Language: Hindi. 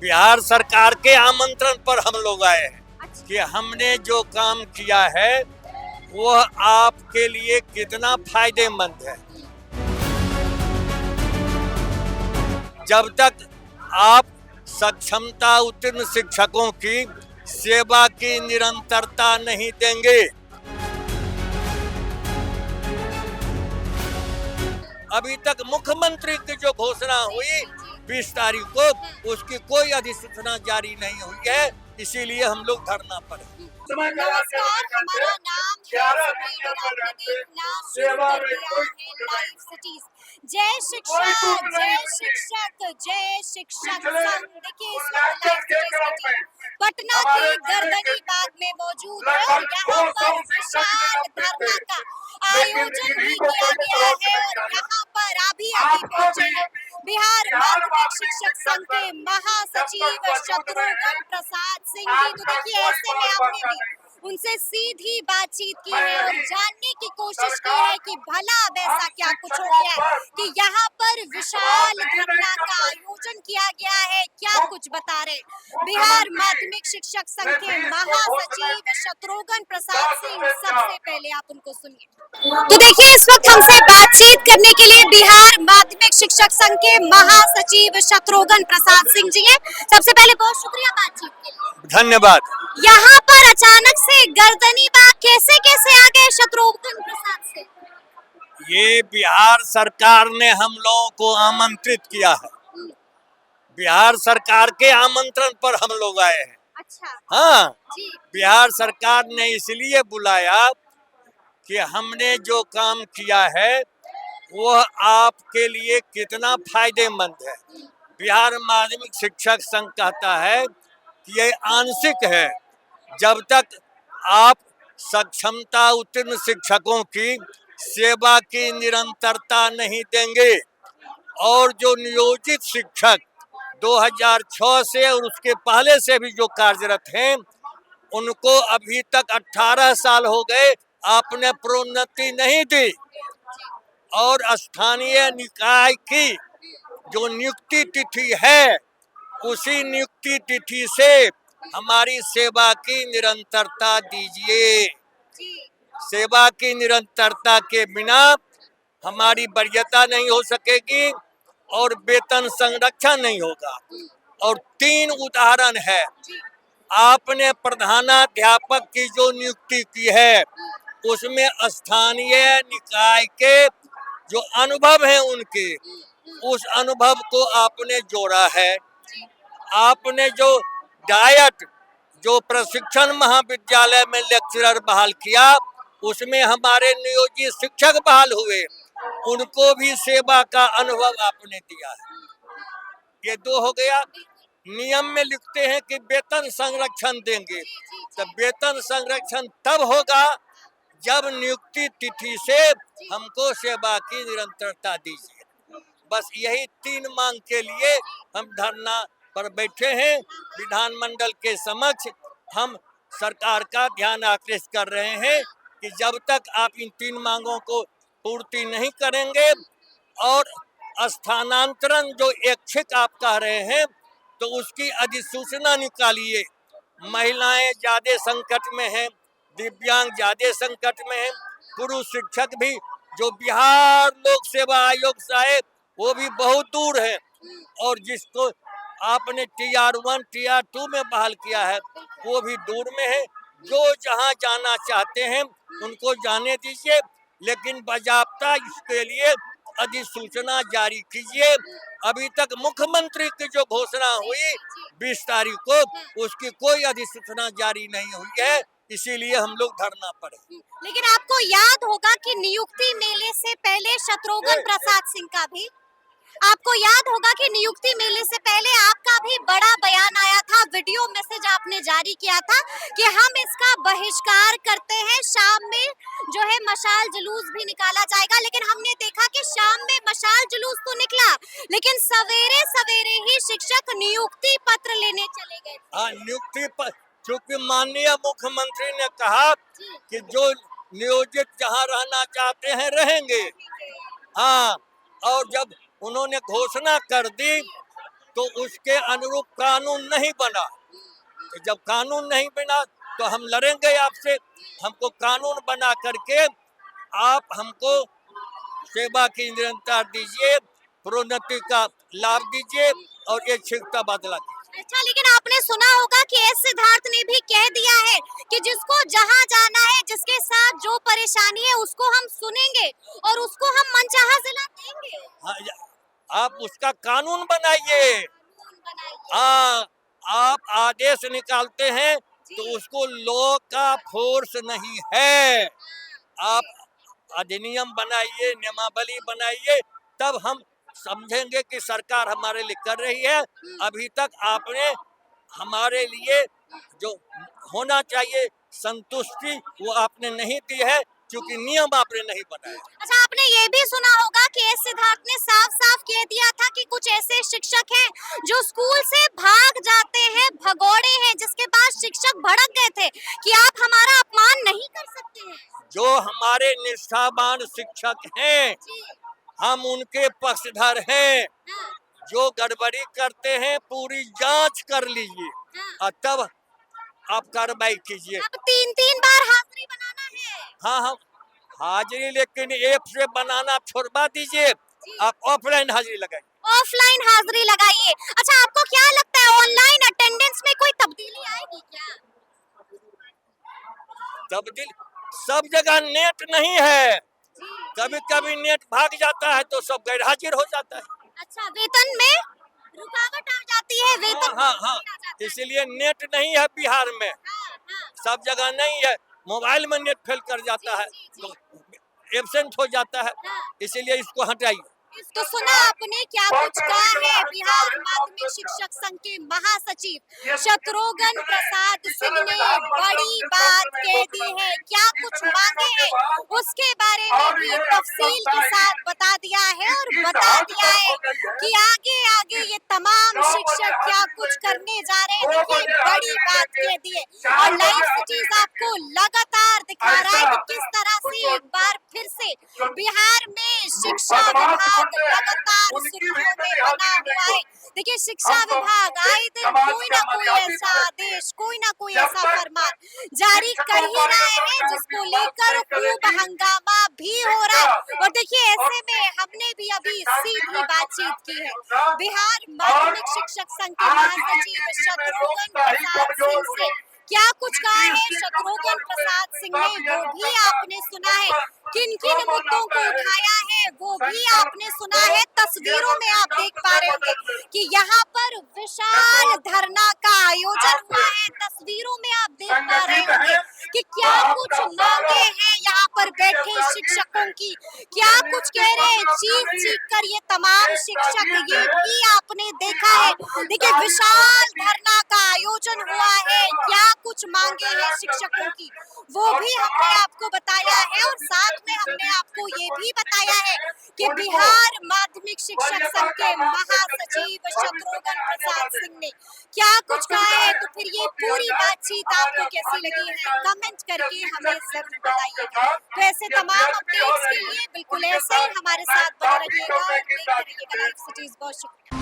बिहार सरकार के आमंत्रण पर हम लोग आए हैं कि हमने जो काम किया है वह आपके लिए कितना फायदेमंद है। जब तक आप सक्षमता उत्तीर्ण शिक्षकों की सेवा की निरंतरता नहीं देंगे, अभी तक मुख्यमंत्री की जो घोषणा हुई 20 तारीख को, उसकी कोई अधिसूचना जारी नहीं हुई है, इसीलिए हम लोग धरना पर हैं। नमस्कार, हमारा नाम है समीर और आपने देखना शुरू कर दिया है लाइव सिटीज। जय शिक्षा, जय शिक्षक, जय शिक्षक संघ। देखिए इस वक्त लाइव सिटीज पटना के गर्दनी बाग में मौजूद है और यहाँ पर विशाल धरना का आयोजन भी किया गया है और यहाँ पर अभी पहुंचे हैं बिहार माध्यमिक शिक्षक संघ के महासचिव शत्रुघ्न प्रसाद सिंह जी। तो देखिए ऐसे में आपने भी उनसे सीधी बातचीत की है और जानने की कोशिश की है कि भला अब ऐसा क्या कुछ हो गया है कि यहाँ पर विशाल धरना का आयोजन किया गया है। क्या कुछ बता रहे बिहार माध्यमिक शिक्षक संघ के महासचिव शत्रुघ्न प्रसाद सिंह। सबसे पहले आप उनको सुनिए। तो देखिए इस वक्त हमसे बातचीत करने के लिए बिहार माध्यमिक शिक्षक संघ के महासचिव शत्रुघ्न प्रसाद सिंह जी हैं। सबसे पहले बहुत शुक्रिया बातचीत के लिए। धन्यवाद। यहाँ पर अचानक से गर्दनी बाग कैसे कैसे आ गए शत्रुघ्न प्रसाद सिंह? ये बिहार सरकार ने हम लोगों को आमंत्रित किया है। बिहार सरकार के आमंत्रण पर हम लोग आए हैं। अच्छा। हाँ जी। बिहार सरकार ने इसलिए बुलाया कि हमने जो काम किया है वह आपके लिए कितना फायदेमंद है। बिहार माध्यमिक शिक्षक संघ कहता है कि ये आंशिक है। जब तक आप सक्षमता उत्तीर्ण शिक्षकों की सेवा की निरंतरता नहीं देंगे और जो नियोजित शिक्षक 2006 से और उसके पहले से भी जो कार्यरत हैं उनको अभी तक 18 साल हो गए, आपने प्रोन्नति नहीं दी और स्थानीय निकाय की जो नियुक्ति तिथि है उसी नियुक्ति तिथि से हमारी सेवा की निरंतरता दीजिए। सेवा की निरंतरता के बिना हमारी वरीयता नहीं हो सकेगी और वेतन संरक्षण नहीं होगा। और 3 उदाहरण है। आपने प्रधानाध्यापक की जो नियुक्ति की है उसमें स्थानीय निकाय के जो अनुभव हैं उनके उस अनुभव को आपने जोड़ा है। आपने जो डायट जो प्रशिक्षण महाविद्यालय में लेक्चरर बहाल किया उसमें हमारे नियोजित शिक्षक बहाल हुए, उनको भी सेवा का अनुभव आपने दिया है। ये 2 हो गया। नियम में लिखते हैं कि वेतन संरक्षण देंगे, तो वेतन संरक्षण तब होगा जब नियुक्ति तिथि से हमको सेवा की निरंतरता दीजिए। बस यही 3 मांग के लिए हम धरना पर बैठे हैं। विधानमंडल के समक्ष हम सरकार का ध्यान आकृष्ट कर रहे हैं कि जब तक आप इन 3 मांगों को पूर्ति नहीं करेंगे और स्थानांतरण जो ऐच्छिक आप कह रहे हैं तो उसकी अधिसूचना निकालिए। महिलाएं ज्यादा संकट में हैं, दिव्यांग ज्यादा संकट में हैं, पुरुष शिक्षक भी जो बिहार लोक सेवा आयोग से आए वो भी बहुत दूर है और जिसको आपने TR1 TR2 में बहाल किया है वो भी दूर में है। जो जहां जाना चाहते हैं उनको जाने दीजिए, लेकिन बाजाबता इसके लिए अधिसूचना जारी कीजिए। अभी तक मुख्यमंत्री की जो घोषणा हुई 20 तारीख को, उसकी कोई अधिसूचना जारी नहीं हुई है, इसीलिए हम लोग धरना पर हैं। लेकिन आपको याद होगा कि नियुक्ति मेले से पहले शत्रुघ्न प्रसाद सिंह का भी आपको याद होगा कि नियुक्ति मेले से पहले आपका भी बड़ा बयान आया था, वीडियो मैसेज आपने जारी किया था कि हम इसका बहिष्कार करते हैं, शाम में जो है मशाल जुलूस भी निकाला जाएगा। लेकिन हमने देखा कि शाम में मशाल जुलूस तो निकला लेकिन सवेरे सवेरे ही शिक्षक नियुक्ति पत्र लेने चले गए। हाँ, नियुक्ति पत्र, क्योंकि माननीय मुख्यमंत्री ने कहा कि जो नियोजित जहाँ रहना चाहते हैं रहेंगे। हाँ, और जब उन्होंने घोषणा कर दी तो उसके अनुरूप कानून नहीं बना। तो जब कानून नहीं बना तो हम लड़ेंगे आपसे। हमको कानून बना करके आप हमको सेवा की निरंतर दीजिए, प्रोन्नति का लाभ दीजिए और ये छिड़ता बदला दीजिए। अच्छा, लेकिन आपने सुना होगा कि एस सिद्धार्थ ने भी कह दिया है कि जिसको जहां जाना है, जिसके साथ जो परेशानी है उसको हम सुनेंगे और उसको हम मनचाहा जिला देंगे। हाँ, आप उसका कानून बनाइए। कानून बनाइए। हाँ, आप आदेश निकालते हैं जी। तो उसको लॉ का फोर्स नहीं है। हाँ, आप अधिनियम बनाइए, नियमावली बनाइए, तब हम समझेंगे कि सरकार हमारे लिए कर रही है। अभी तक आपने हमारे लिए जो होना चाहिए संतुष्टि वो आपने नहीं दी है, क्योंकि नियम आपने नहीं बनाया। अच्छा, आपने ये भी सुना होगा कि एस सिद्धार्थ ने साफ-साफ कह दिया था कि कुछ ऐसे शिक्षक हैं जो स्कूल से भाग जाते हैं, भगौड़े हैं, जिसके बाद शिक्षक भड़क गए थे कि आप हमारा अपमान नहीं कर सकते हैं। जो हमारे निष्ठावान शिक्षक हैं, जी। हम उनके पक्षधर हैं। हाँ, जो गड़बड़ी करते हैं पूरी जांच कर लीजिए हाँ। और तब आप कार्रवाई कीजिए। अब 3-3 बार हाजिरी बनाना है। हाँ हाँ, हाजिरी लेकिन ऐप से बनाना छोड़वा दीजिए, जी। आप ऑफलाइन हाजिरी लगाइए। ऑफलाइन हाजिरी लगाइए। अच्छा, आपको क्या लगता है ऑनलाइन अटेंडेंस में कोई तब्दीली आएगी क्या? तब्दील सब जगह नेट नहीं है, जी। कभी कभी नेट भाग जाता है तो सब गैर हाजिर हो जाता है। अच्छा, वेतन में रुकावट आ जाती है, वेतन हाँ में हाँ, आ जाता है। इसलिए नेट नहीं है बिहार में, हाँ, हाँ। सब जगह नहीं है। मोबाइल में नेट फेल कर जाता है जी, जी, तो एब्सेंट हो जाता है, हाँ। इसीलिए इसको हटाइए। तो सुना आपने क्या कुछ कहा है बिहार माध्यमिक शिक्षक संघ के महासचिव शत्रुघ्न प्रसाद सिंह ने बड़ी बात कह दी है। क्या कुछ मांगे हैं उसके बारे में भी तफसील के साथ बता दिया है और बता दिया है कि आगे आगे ये तमाम शिक्षक क्या कुछ करने जा रहे हैं। देखिए, बड़ी बात कह दी है और लाइव सिटीज आपको लगातार दिखा रहा है कि किस तरह से एक बार फिर से बिहार में शिक्षा विभाग लगातार सुर्खियों में बना हुआ है। देखिए, शिक्षा विभाग आए दिन कोई ना कोई ऐसा आदेश, कोई ना कोई ऐसा फरमान जारी कर ही रहे हैं जिसको लेकर खूब हंगामा भी हो रहा है। और देखिए, ऐसे में हमने भी अभी सीधी बातचीत की है बिहार माध्यमिक शिक्षक संघ के महासचिव शत्रुघ्न प्रसाद सिंह से। क्या कुछ कहा है शत्रुघ्न प्रसाद सिंह ने वो भी आपने सुना है, किन किन मुद्दों को उठाया है वो भी आपने सुना है। तस्वीरों में आप देख पा रहे होंगे कि यहाँ पर विशाल धरना का आयोजन हुआ है। तस्वीरों में आप देख पा रहे होंगे कि क्या कुछ मांगे हैं यहाँ पर बैठे शिक्षकों की, क्या कुछ कह रहे हैं चीख चीख कर ये तमाम शिक्षक, ये भी आपने देखा है। देखिए, विशाल धरना का आयोजन हुआ है, क्या कुछ मांगे हैं शिक्षकों की वो भी हमने आपको बताया है और साथ में हमने आपको ये भी बताया है कि बिहार माध्यमिक शिक्षक संघ के महासचिव शत्रुघ्न प्रसाद सिंह ने क्या कुछ कहा है। तो फिर ये पूरी बातचीत आपको कैसी लगी है कमेंट करके हमें जरूर बताइएगा। तो ऐसे तमाम अपडेट्स के लिए बिल्कुल ऐसे ही हमारे साथ बने रहिएगा और देखते रहिएगा लाइव सिटीज। बहुत शुक्रिया।